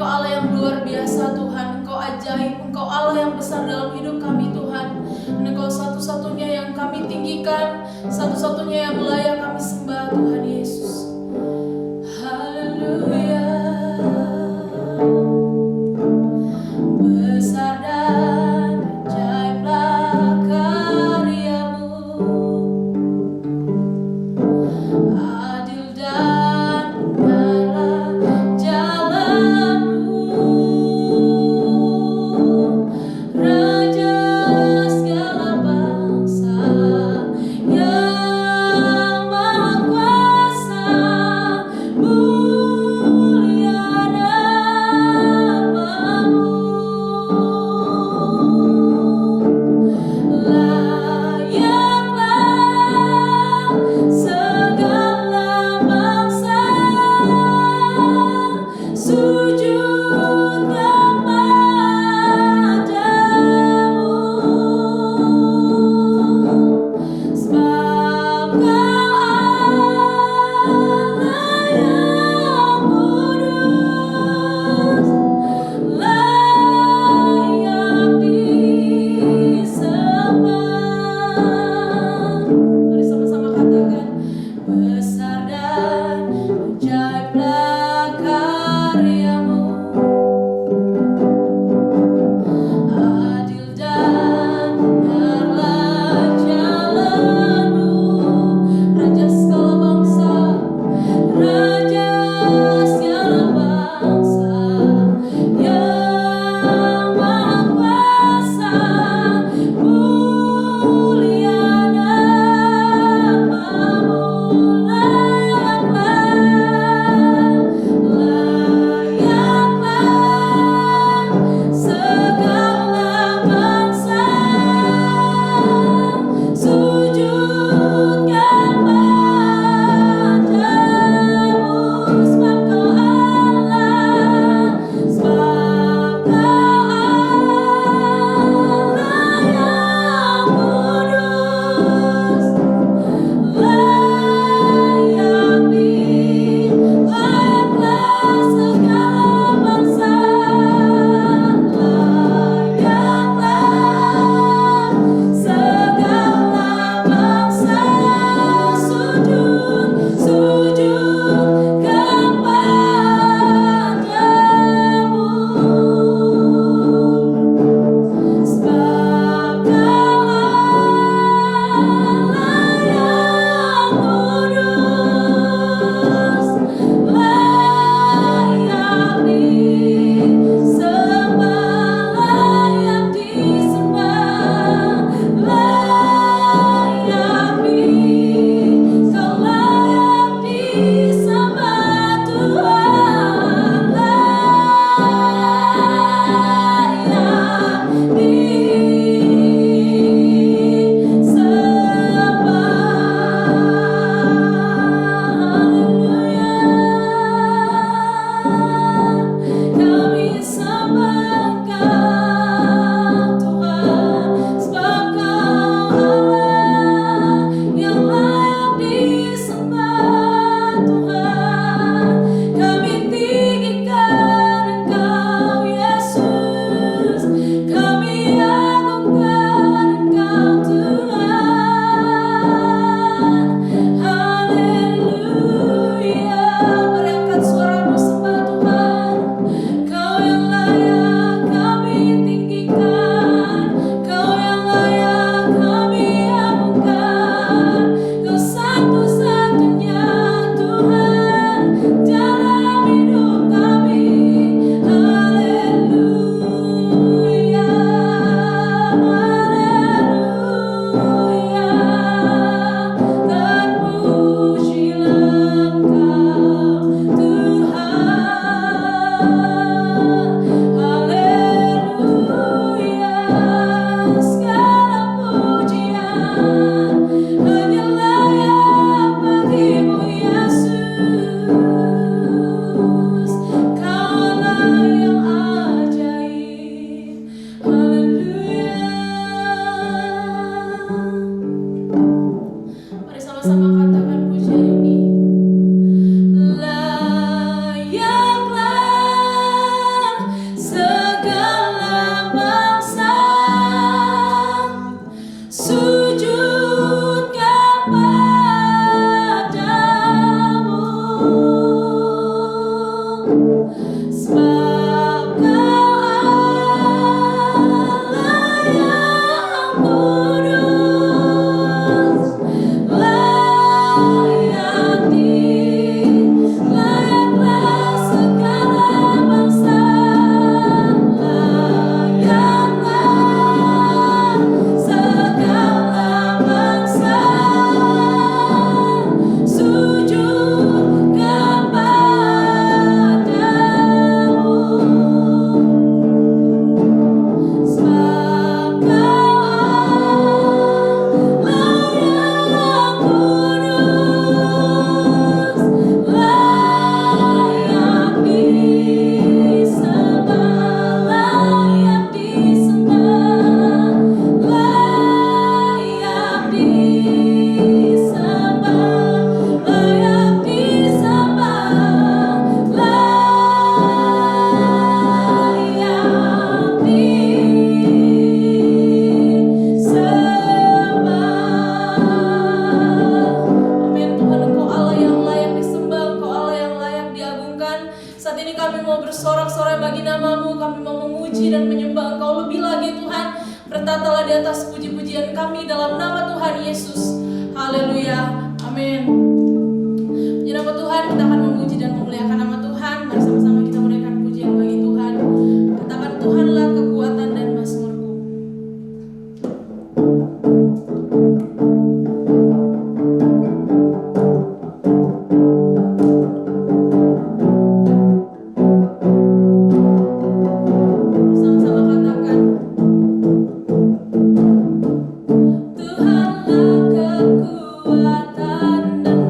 Engkau Allah yang luar biasa Tuhan, Engkau ajaib, Engkau Allah yang besar dalam hidup kami Tuhan. Dan Engkau satu-satunya yang kami tinggikan, satu-satunya yang layak kami sembah Tuhan Yesus. Haleluya. Besar dan ajaiblah karyamu, adil dan benar jalanmu, Raja segala bangsa yang Maha Kuasa. puji-pujian kami dalam nama Tuhan Yesus. Haleluya. Amin. Puji nama Tuhan, kita akan memuji dan memuliakan nama Tuhan. Mari sama-sama kita menaikkan pujian bagi Tuhan. Katakan, Tuhanlah kekuatan dan mazmurku. Tuhanlah kekuatan dan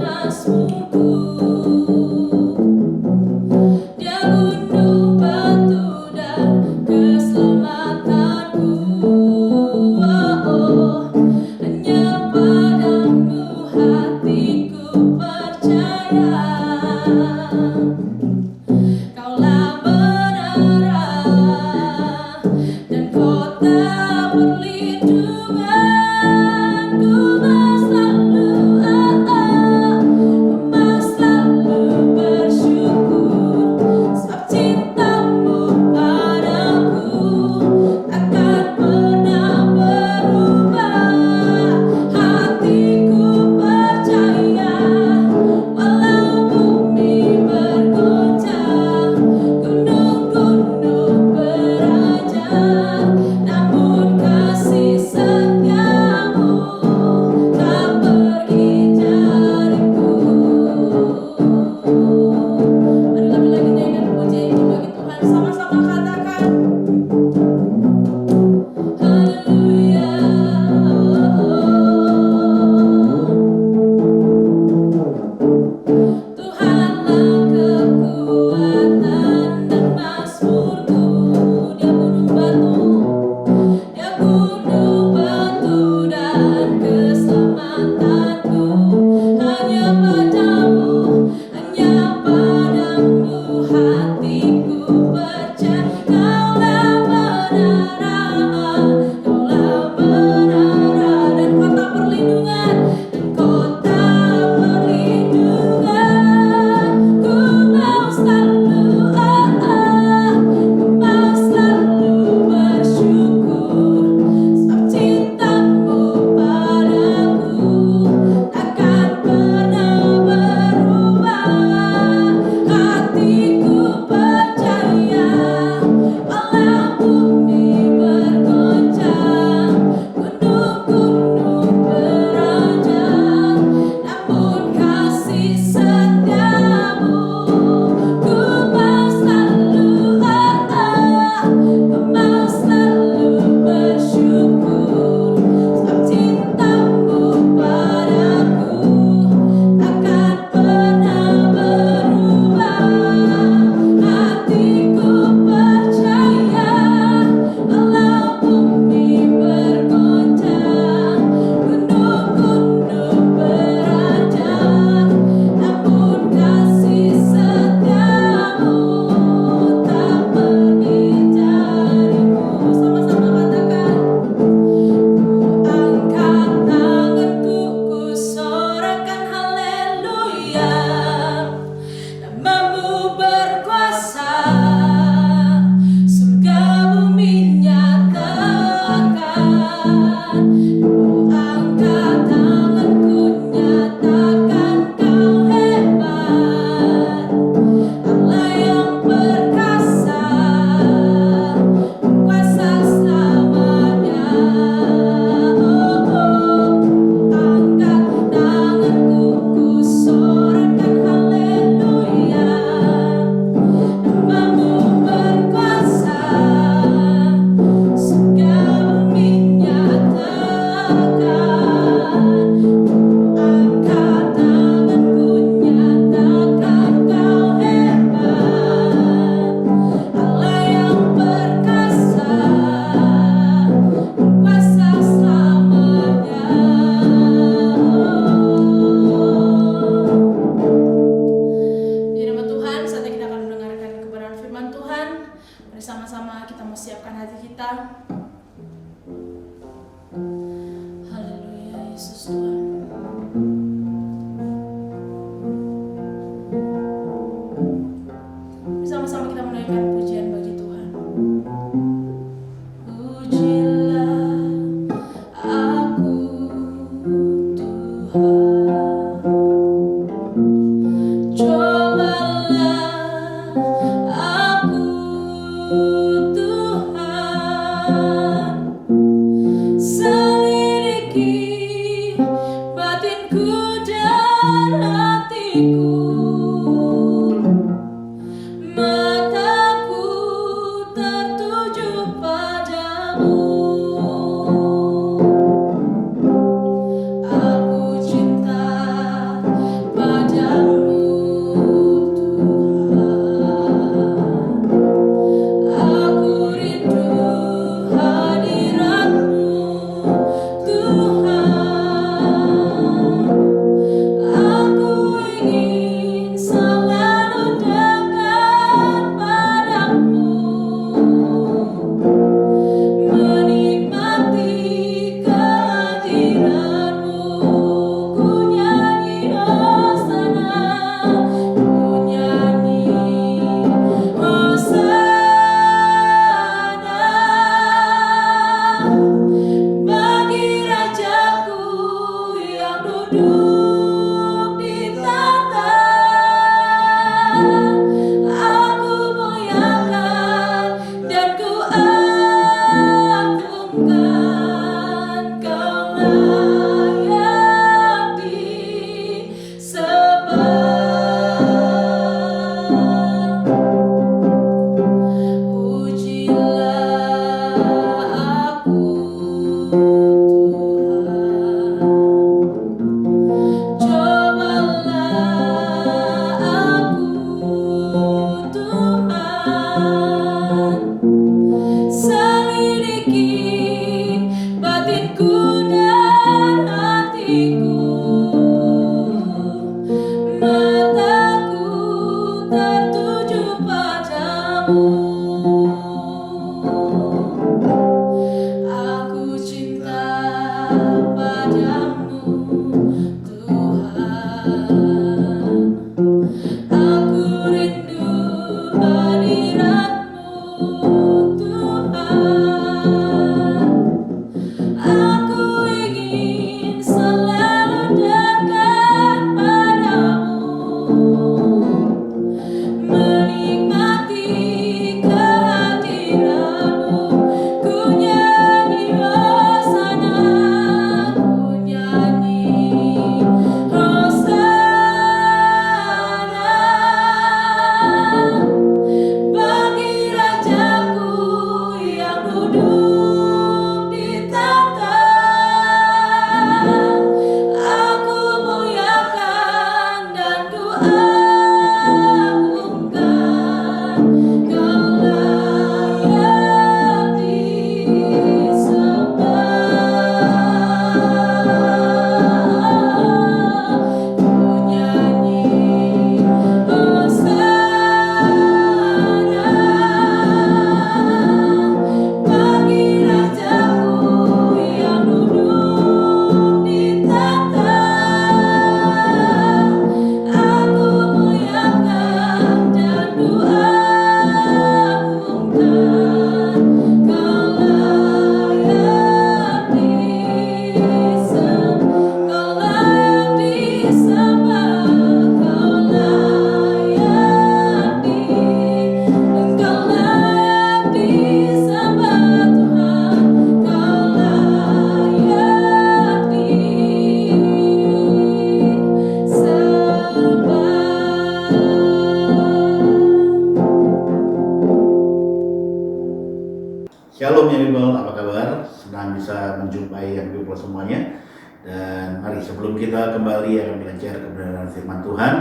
semuanya. Dan mari sebelum kita kembali akan belajar kebenaran firman Tuhan,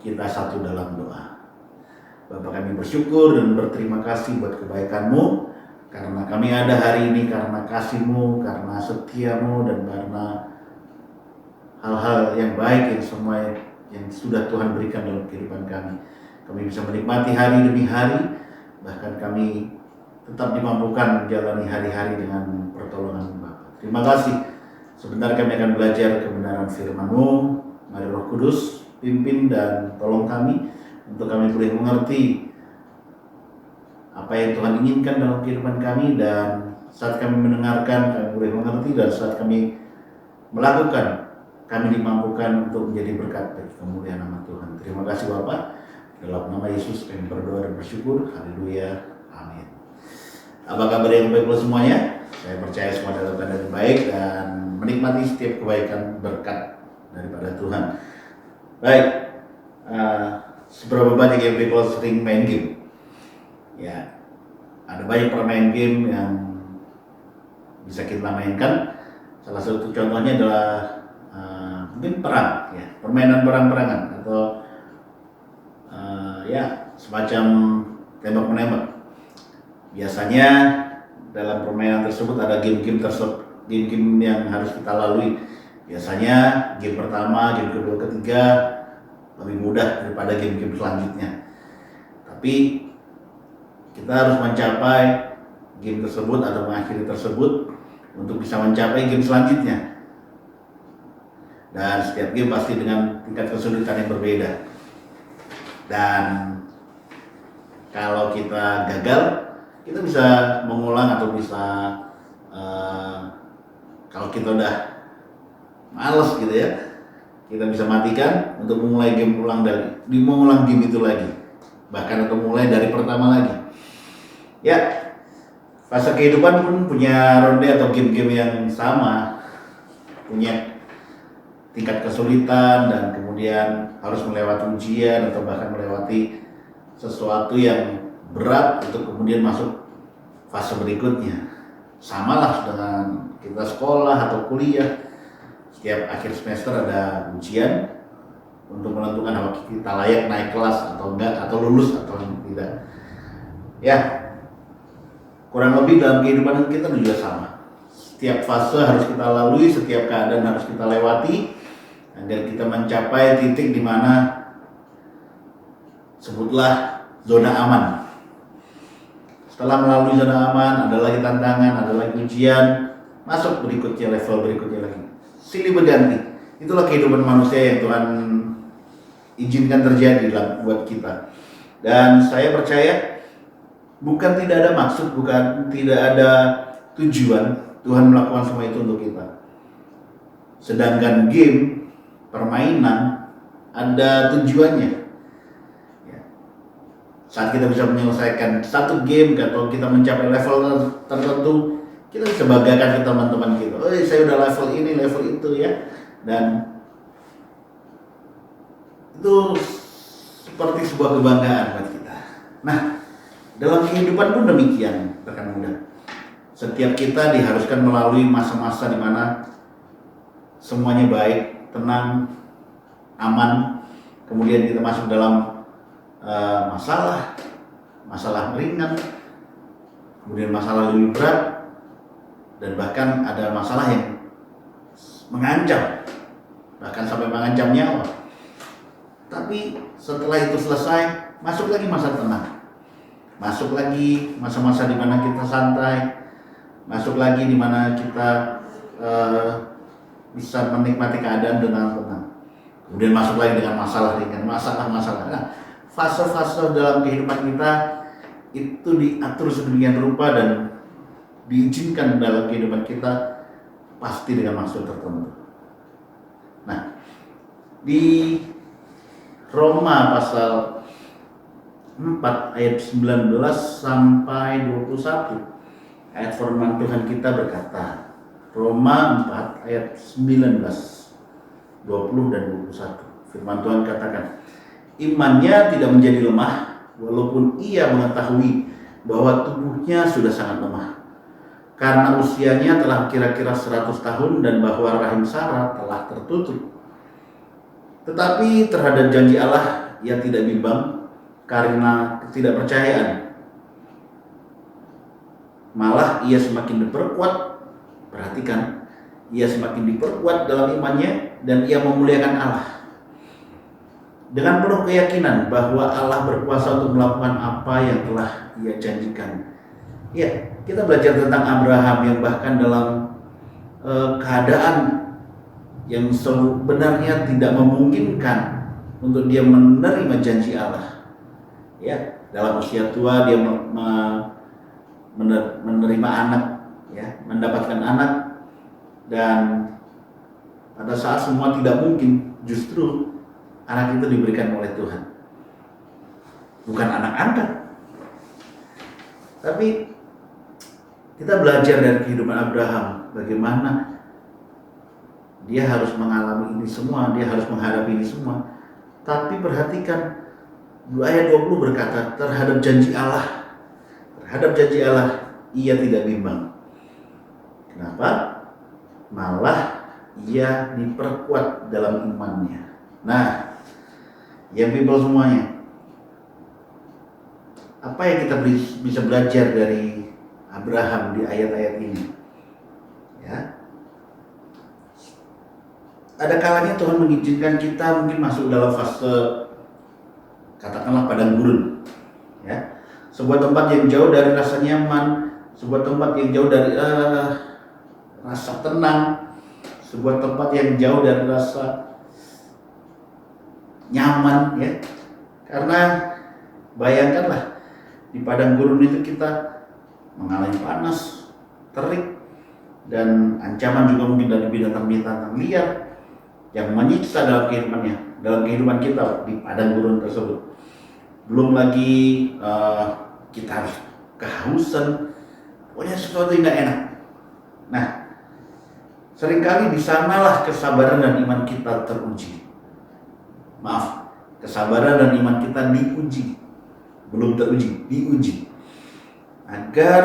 kita satu dalam doa. Bapa, kami bersyukur dan berterima kasih buat kebaikan-Mu, karena kami ada hari ini karena kasih-Mu, karena setia-Mu, dan karena hal-hal yang baik yang semua yang sudah Tuhan berikan dalam kehidupan kami. Kami bisa menikmati hari demi hari, bahkan kami tetap dimampukan menjalani hari-hari dengan pertolongan Bapa. Terima kasih. Sebentar kami akan belajar kebenaran firman-Mu. Mari Roh Kudus pimpin dan tolong kami untuk kami boleh mengerti apa yang Tuhan inginkan dalam kehidupan kami, dan saat kami mendengarkan kami boleh mengerti, dan saat kami melakukan kami dimampukan untuk menjadi berkat bagi kemuliaan nama Tuhan. Terima kasih Bapa. Dalam nama Yesus kami berdoa dan bersyukur. Haleluya. Amin. Apa kabar yang baik buat semuanya? Saya percaya semua dalam keadaan yang baik dan menikmati setiap kebaikan berkat daripada Tuhan. Baik, seberapa banyak yang people sering main game? Ya, ada banyak permain game yang bisa kita mainkan. Salah satu contohnya adalah mungkin perang, ya, permainan perang-perangan atau ya semacam tembak menembak. Biasanya dalam permainan tersebut ada game-game yang harus kita lalui. Biasanya game pertama, game kedua, ketiga lebih mudah daripada game-game selanjutnya. Tapi kita harus mencapai game tersebut atau mengakhiri tersebut untuk bisa mencapai game selanjutnya. Dan setiap game pasti dengan tingkat kesulitan yang berbeda. Dan kalau kita gagal, kita bisa mengulang atau bisa kalau kita udah males gitu ya, kita bisa matikan untuk memulai game mengulang game itu lagi, bahkan atau mulai dari pertama lagi. Ya, fase kehidupan pun punya ronde atau game-game yang sama, punya tingkat kesulitan dan kemudian harus melewati ujian atau bahkan melewati sesuatu yang berat untuk kemudian masuk fase berikutnya. Samalah dengan kita sekolah atau kuliah, setiap akhir semester ada ujian untuk menentukan apakah kita layak naik kelas atau enggak, atau lulus atau tidak. Ya, kurang lebih dalam kehidupan kita juga sama. Setiap fase harus kita lalui, setiap keadaan harus kita lewati agar kita mencapai titik di mana sebutlah zona aman. Setelah melalui zona aman, ada lagi tantangan, ada lagi ujian, masuk berikutnya, level berikutnya lagi. Silih berganti. Itulah kehidupan manusia yang Tuhan izinkan terjadi buat kita. Dan saya percaya bukan tidak ada maksud, bukan tidak ada tujuan Tuhan melakukan semua itu untuk kita. Sedangkan game, permainan, ada tujuannya. Saat kita bisa menyelesaikan satu game atau kita mencapai level tertentu, kita bisa banggakan ke teman-teman kita. Oh, saya udah level ini, level itu ya. Dan itu seperti sebuah kebanggaan buat kita. Nah, dalam kehidupan pun demikian, rekan muda. Setiap kita diharuskan melalui masa-masa di mana semuanya baik, tenang, aman. Kemudian kita masuk dalam masalah ringan, kemudian masalah lebih berat, dan bahkan ada masalah yang mengancam, bahkan sampai mengancam nyawa. Tapi setelah itu selesai, masuk lagi masa tenang, masuk lagi masa-masa di mana kita santai, masuk lagi di mana kita bisa menikmati keadaan dengan tenang. Kemudian masuk lagi dengan masalah ringan, masalah. Nah, fase-fase dalam kehidupan kita itu diatur sedemikian rupa dan diizinkan dalam kehidupan kita pasti dengan maksud tertentu. Nah, di Roma pasal 4 ayat 19 sampai 21, ayat firman Tuhan kita berkata, Roma 4 ayat 19, 20 dan 21. Firman Tuhan katakan, imannya tidak menjadi lemah walaupun ia mengetahui bahwa tubuhnya sudah sangat lemah. karena usianya telah kira-kira 100 tahun dan bahwa rahim Sarah telah tertutup. Tetapi terhadap janji Allah ia tidak bimbang karena ketidakpercayaan. Malah ia semakin diperkuat, perhatikan, ia semakin diperkuat dalam imannya dan ia memuliakan Allah. Dengan penuh keyakinan bahwa Allah berkuasa untuk melakukan apa yang telah ia janjikan. Ya, kita belajar tentang Abraham yang bahkan dalam keadaan yang sebenarnya tidak memungkinkan untuk dia menerima janji Allah. Ya, dalam usia tua dia menerima anak, ya, mendapatkan anak, dan pada saat semua tidak mungkin, justru anak itu diberikan oleh Tuhan. Bukan anak angkat. Tapi kita belajar dari kehidupan Abraham bagaimana dia harus mengalami ini semua, dia harus menghadapi ini semua. Tapi perhatikan ayat 20 berkata, terhadap janji Allah ia tidak bimbang. Kenapa? Malah ia diperkuat dalam imannya. Nah, yang people semuanya, apa yang kita bisa belajar dari Abraham di ayat-ayat ini? Ya, ada kalanya Tuhan mengizinkan kita mungkin masuk dalam fase, katakanlah padang gurun, ya, sebuah tempat yang jauh dari rasa nyaman, sebuah tempat yang jauh dari rasa tenang, sebuah tempat yang jauh dari rasa nyaman, ya. Karena bayangkanlah di padang gurun itu kita mengalami panas, terik, dan ancaman juga mungkin dari binatang-binatang liar yang menyiksa dalam kehidupan kita di padang gurun tersebut. Belum lagi kita harus kehausan, pokoknya sesuatu yang gak enak. Nah, seringkali di sanalah kesabaran dan iman kita teruji. Kesabaran dan iman kita diuji, belum teruji, diuji, agar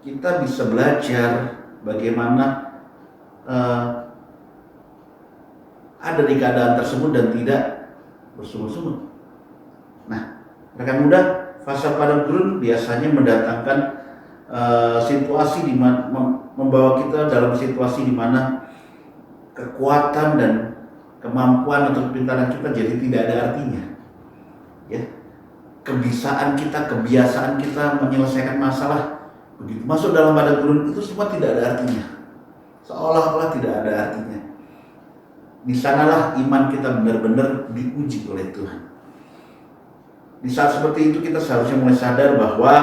kita bisa belajar bagaimana ada di keadaan tersebut dan tidak bersungut-sungut. Nah, rekan muda, fase padang gurun biasanya mendatangkan situasi di mana membawa kita dalam situasi di mana kekuatan dan kemampuan atau kepintaran kita jadi tidak ada artinya. Ya, kebiasaan kita menyelesaikan masalah begitu masuk dalam padang gurun itu semua tidak ada artinya, seolah-olah tidak ada artinya. Di sanalah iman kita benar-benar diuji oleh Tuhan. Di saat seperti itu kita seharusnya mulai sadar bahwa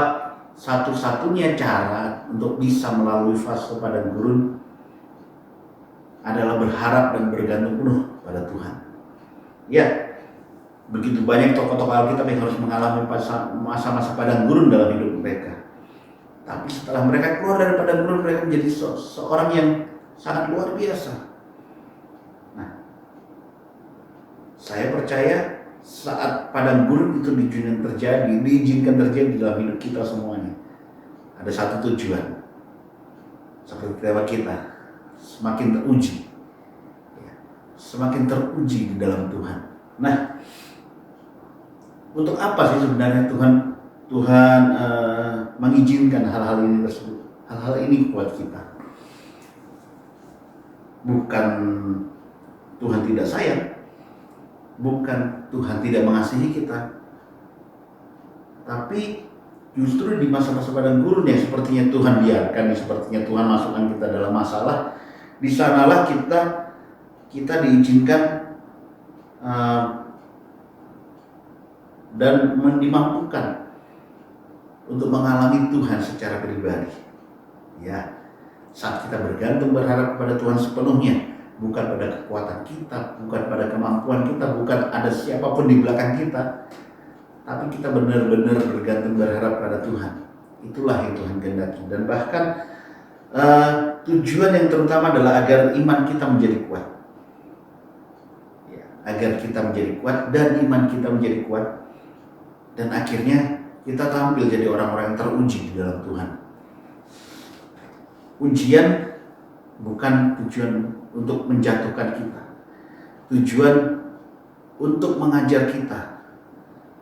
satu-satunya cara untuk bisa melalui fase padang gurun adalah berharap dan bergantung penuh pada Tuhan. Ya, begitu banyak tokoh-tokoh Alkitab yang harus mengalami masa-masa padang gurun dalam hidup mereka. Tapi setelah mereka keluar dari padang gurun, mereka menjadi seorang yang sangat luar biasa. Nah, saya percaya saat padang gurun itu diizinkan terjadi dalam hidup kita semuanya, ada satu tujuan. Seperti tema kita, semakin teruji, ya, semakin teruji di dalam Tuhan. Nah, untuk apa sih sebenarnya Tuhan mengizinkan hal-hal ini tersebut? Hal-hal ini buat kita. Bukan Tuhan tidak sayang, bukan Tuhan tidak mengasihi kita, tapi justru di masa-masa padang gurun yang sepertinya Tuhan biarkan, sepertinya Tuhan masukkan kita dalam masalah, di sanalah kita diizinkan dan dimampukan untuk mengalami Tuhan secara pribadi. Ya, saat kita bergantung berharap kepada Tuhan sepenuhnya, bukan pada kekuatan kita, bukan pada kemampuan kita, bukan ada siapapun di belakang kita, tapi kita benar-benar bergantung berharap pada Tuhan. Itulah yang Tuhan kehendaki. Dan bahkan tujuan yang terutama adalah agar iman kita menjadi kuat, ya, agar kita menjadi kuat dan iman kita menjadi kuat, dan akhirnya kita tampil jadi orang-orang yang teruji di dalam Tuhan. Ujian bukan tujuan untuk menjatuhkan kita, tujuan untuk mengajar kita,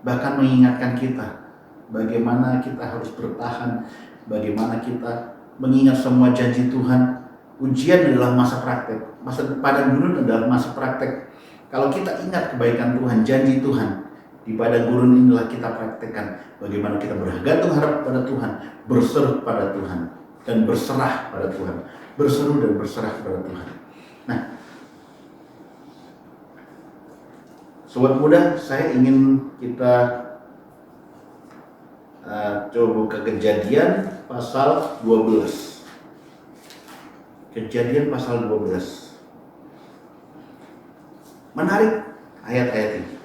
bahkan mengingatkan kita bagaimana kita harus bertahan, bagaimana kita mengingat semua janji Tuhan. Ujian adalah masa praktek, masa padang gurun adalah masa praktek. Kalau kita ingat kebaikan Tuhan, janji Tuhan, di padang gurun inilah kita praktekkan bagaimana kita bergantung harap pada Tuhan, berseru pada Tuhan, dan berserah pada Tuhan, berseru dan berserah kepada Tuhan. Nah, sobat muda, saya ingin kita coba buka Kejadian pasal 12. Kejadian pasal 12. Menarik ayat-ayat ini.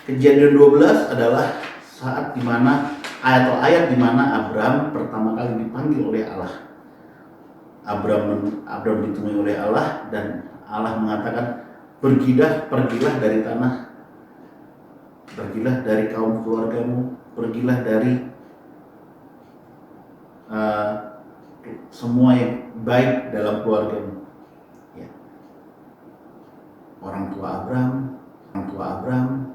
Kejadian 12 adalah saat dimana ayat dimana Abraham pertama kali dipanggil oleh Allah. Abraham ditemui oleh Allah dan Allah mengatakan, pergilah dari kaum keluargamu, pergilah dari semua yang baik dalam keluargamu. Ya. Orang tua Abraham,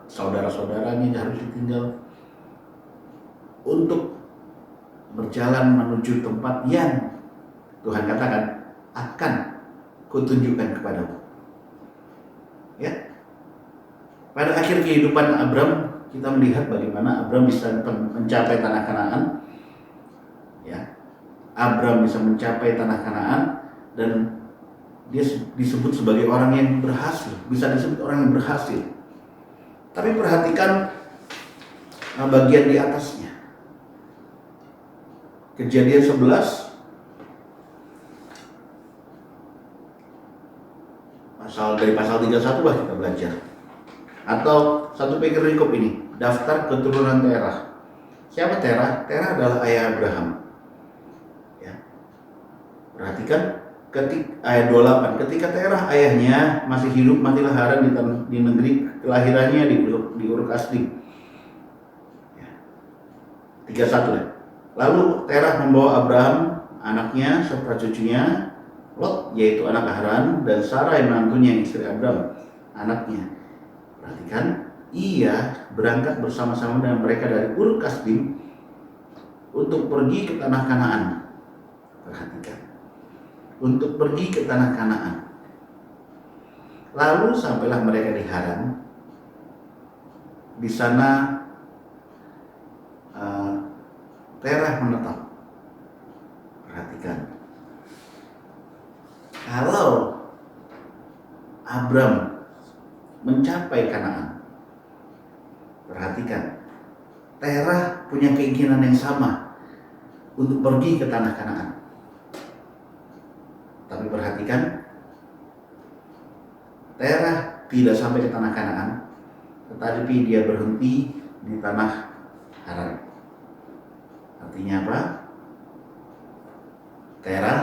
saudara-saudaranya harus ditinggal untuk berjalan menuju tempat yang Tuhan katakan akan kutunjukkan kepadamu. Ya. Pada akhir kehidupan Abraham, kita melihat bagaimana Abraham bisa mencapai tanah Kanaan. Ya. Abraham bisa mencapai tanah Kanaan dan dia disebut sebagai orang yang berhasil, bisa disebut orang yang berhasil. Tapi perhatikan bagian di atasnya. Kejadian 11 dari pasal 31 lah kita belajar. Atau satu pikir lingkup ini, daftar keturunan Terah. Siapa Terah? Terah adalah ayah Abraham. Ya. Perhatikan ayat 28. Ketika Terah ayahnya masih hidup, matilah Haran di negeri kelahirannya di Ur Kasdim. Ya. 31 ya. Lalu Terah membawa Abraham, anaknya serta cucunya, Lot yaitu anak Haran, dan Sarai menantunya istri Abraham, anaknya. Perhatikan, ia berangkat bersama-sama dengan mereka dari Ur Kasdim untuk pergi ke tanah Kanaan. Perhatikan, untuk pergi ke tanah Kanaan. Lalu sampailah mereka di Haran. Di sana Terah menetap. Perhatikan, kalau Abraham mencapai Kanaan, perhatikan, Terah punya keinginan yang sama untuk pergi ke tanah Kanaan. Tapi perhatikan, Terah tidak sampai ke tanah Kanaan, tetapi dia berhenti di tanah Haran. Artinya apa? Terah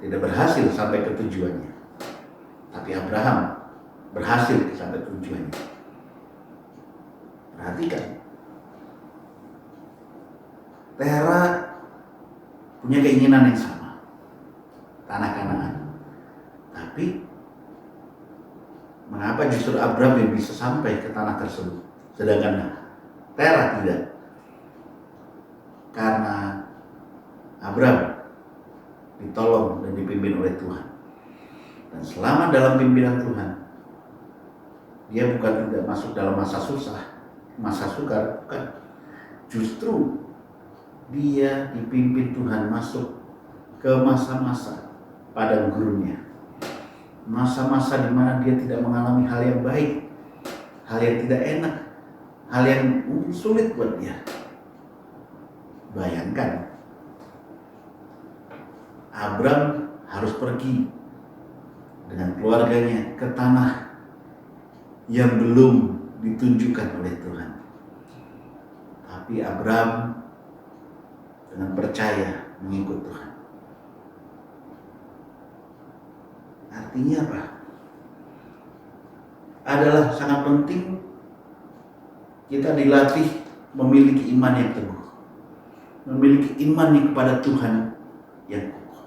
tidak berhasil sampai ke tujuannya, tapi Abraham berhasil sampai ke tujuannya. Perhatikan, Terah punya keinginan yang sama, tanah Kanaan. Tapi mengapa justru Abraham yang bisa sampai ke tanah tersebut, sedangkan Terah tidak? Karena Abraham ditolong dan dipimpin oleh Tuhan. Dan selama dalam pimpinan Tuhan, dia bukan tidak masuk dalam masa susah, masa sukar, bukan. Justru dia dipimpin Tuhan masuk ke masa-masa padang gurunnya. Masa-masa di mana dia tidak mengalami hal yang baik, hal yang tidak enak, hal yang mungkin sulit buat dia. Bayangkan, Abraham harus pergi dengan keluarganya ke tanah yang belum ditunjukkan oleh Tuhan. Tapi Abraham dengan percaya mengikut Tuhan. Artinya apa? Adalah sangat penting kita dilatih memiliki iman yang teguh, memiliki iman kepada Tuhan yang kokoh.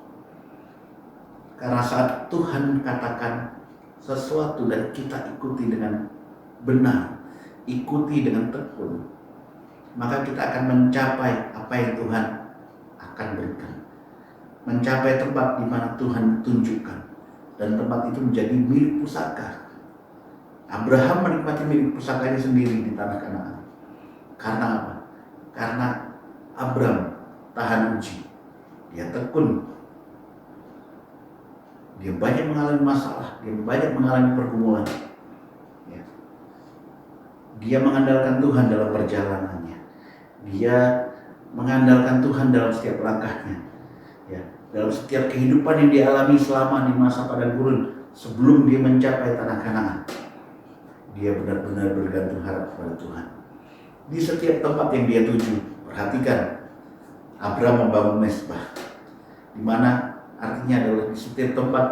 Karena saat Tuhan katakan sesuatu dan kita ikuti dengan benar, ikuti dengan tekun, maka kita akan mencapai apa yang Tuhan akan berikan. Mencapai tempat di mana Tuhan tunjukkan, dan tempat itu menjadi milik pusaka. Abraham menikmati milik pusakanya sendiri di tanah Kanaan. Karena apa? Karena Abraham tahan uji. Dia tekun. Dia banyak mengalami masalah, dia banyak mengalami pergumulan. Ya. Dia mengandalkan Tuhan dalam perjalanannya. Dia mengandalkan Tuhan dalam setiap langkahnya. Ya. Dalam setiap kehidupan yang dia alami selama di masa padang gurun sebelum dia mencapai tanah Kanaan. Dia benar-benar bergantung harap kepada Tuhan. Di setiap tempat yang dia tuju, perhatikan, Abraham membangun mezbah, di mana artinya adalah di setiap tempat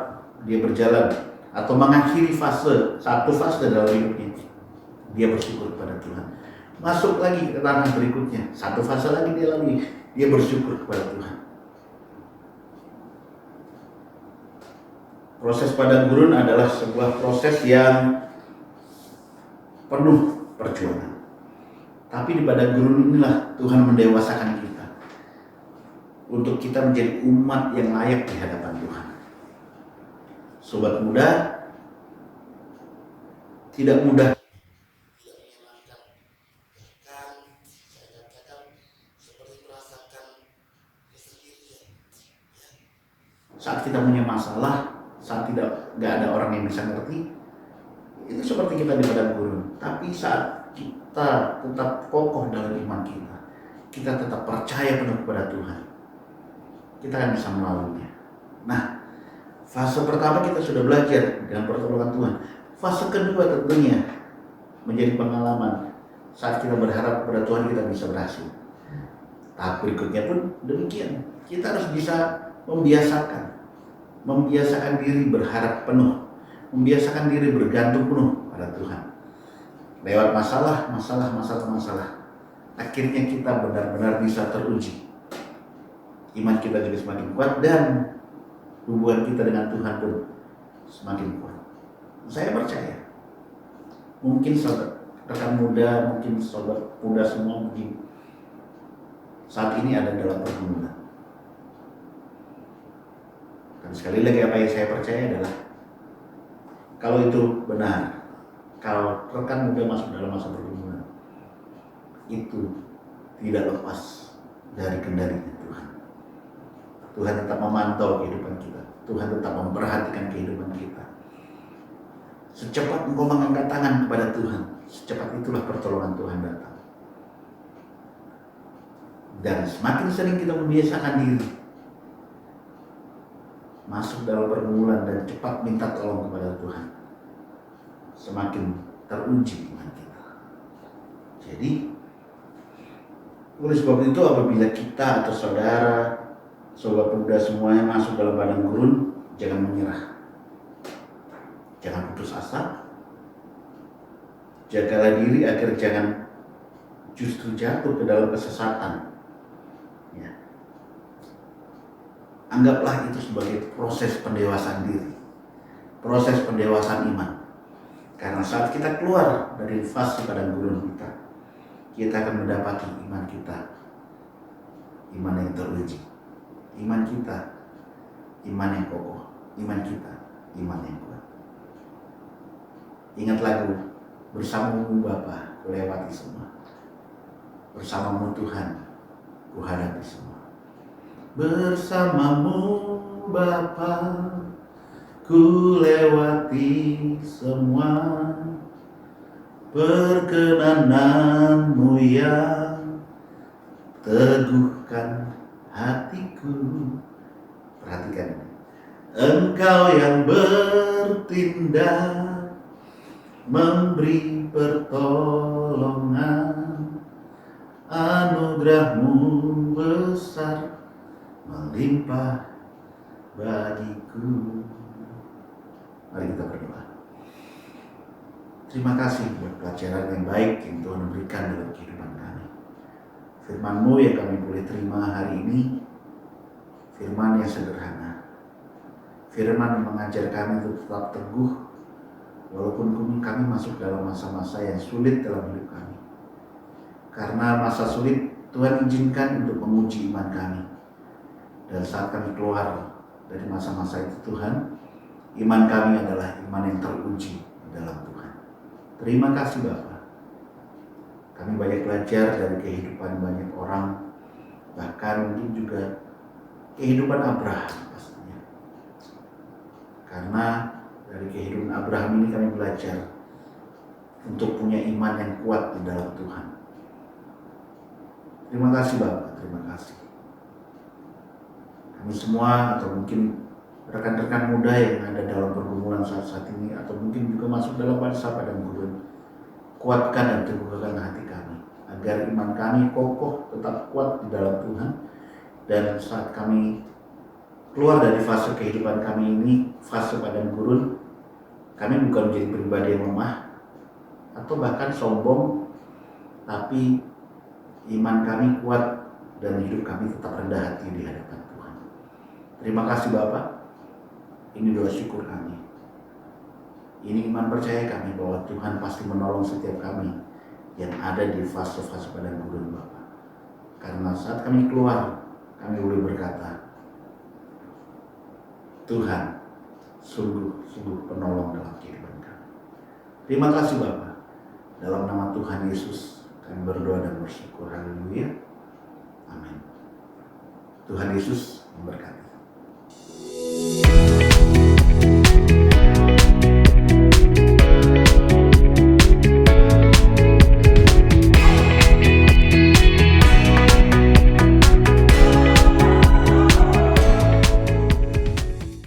dia berjalan atau mengakhiri satu fase dalam hidupnya, dia bersyukur kepada Tuhan. Masuk lagi ke tanah berikutnya, satu fase lagi dia bersyukur kepada Tuhan. Proses padang gurun adalah sebuah proses yang penuh perjuangan. Tapi di padang gurun inilah Tuhan mendewasakan kita untuk kita menjadi umat yang layak di hadapan Tuhan. Sobat muda, tidak mudah. Saat kita punya masalah, saat nggak ada orang yang bisa ngerti, itu seperti kita di padang gurun. Tapi saat kita tetap kokoh dalam iman kita tetap percaya penuh kepada Tuhan, kita akan bisa melaluinya. Nah, fase pertama kita sudah belajar dengan pertolongan Tuhan. Fase kedua tentunya menjadi pengalaman. Saat kita berharap kepada Tuhan, kita bisa berhasil. Tahap berikutnya pun demikian. Kita harus bisa membiasakan diri berharap penuh, membiasakan diri bergantung penuh pada Tuhan. Lewat masalah, akhirnya kita benar-benar bisa teruji. Iman kita juga semakin kuat dan hubungan kita dengan Tuhan pun semakin kuat. Saya percaya, mungkin sobat rekan muda, mungkin sobat muda semua mungkin saat ini ada dalam pergumulan. Dan sekali lagi apa yang saya percaya adalah kalau itu benar, kalau rekan muda masuk dalam masa pergumulan, itu tidak lepas dari kendalinya Tuhan. Tuhan tetap memantau kehidupan kita. Tuhan tetap memperhatikan kehidupan kita. Secepat engkau mengangkat tangan kepada Tuhan, secepat itulah pertolongan Tuhan datang. Dan semakin sering kita membiasakan diri masuk dalam pergumulan dan cepat minta tolong kepada Tuhan, semakin teruji iman kita. Jadi, oleh sebab itu apabila kita atau saudara, sobat muda semuanya masuk dalam padang gurun, jangan menyerah. Jangan putus asa. Jagalah diri agar jangan justru jatuh ke dalam kesesatan. Ya. Anggaplah itu sebagai proses pendewasaan diri, proses pendewasaan iman. Karena saat kita keluar dari fase padang gurun kita akan mendapati iman kita, iman yang teruji. Iman kita, iman yang kokoh. Iman kita, iman yang kuat. Ingat lagu, bersamamu Bapa, ku lewati semua. Bersamamu Tuhan, ku hadapi semua. Bersamamu Bapa, ku lewati semua. Perkenananmu yang teguhkan hatiku. Perhatikan ini. Engkau yang bertindak, memberi pertolongan, anugerahmu besar, melimpah bagiku. Mari kita berdoa. Terima kasih buat pelajaran yang baik yang Tuhan berikan dalam kehidupan kami. Firman-Mu yang kami boleh terima hari ini, firman yang sederhana, firman yang mengajar kami untuk tetap teguh walaupun kami masuk dalam masa-masa yang sulit dalam hidup kami. Karena masa sulit Tuhan izinkan untuk menguji iman kami. Dan saat kami keluar dari masa-masa itu Tuhan, iman kami adalah iman yang teruji dalam Tuhan. Terima kasih Bapa. Kami banyak belajar dari kehidupan banyak orang, bahkan mungkin juga kehidupan Abraham pastinya. Karena dari kehidupan Abraham ini kami belajar untuk punya iman yang kuat di dalam Tuhan. Terima kasih Bapak, terima kasih. Kami semua atau mungkin rekan-rekan muda yang ada dalam pergumulan saat ini atau mungkin juga masuk dalam masa padang gurun, kuatkan dan teguhkan hati kami agar iman kami kokoh tetap kuat di dalam Tuhan. Dan saat kami keluar dari fase kehidupan kami ini, fase padang gurun, kami bukan menjadi pribadi yang lemah atau bahkan sombong, tapi iman kami kuat dan hidup kami tetap rendah hati di hadapan Tuhan. Terima kasih Bapak. Ini doa syukur kami. Ini iman percaya kami bahwa Tuhan pasti menolong setiap kami yang ada di fase-fase padang gurun Bapak. Karena saat kami keluar, kami boleh berkata, Tuhan sungguh penolong dalam kehidupan kami. Terima kasih Bapak. Dalam nama Tuhan Yesus kami berdoa dan bersyukur. Haleluya. Amin. Tuhan Yesus memberkati.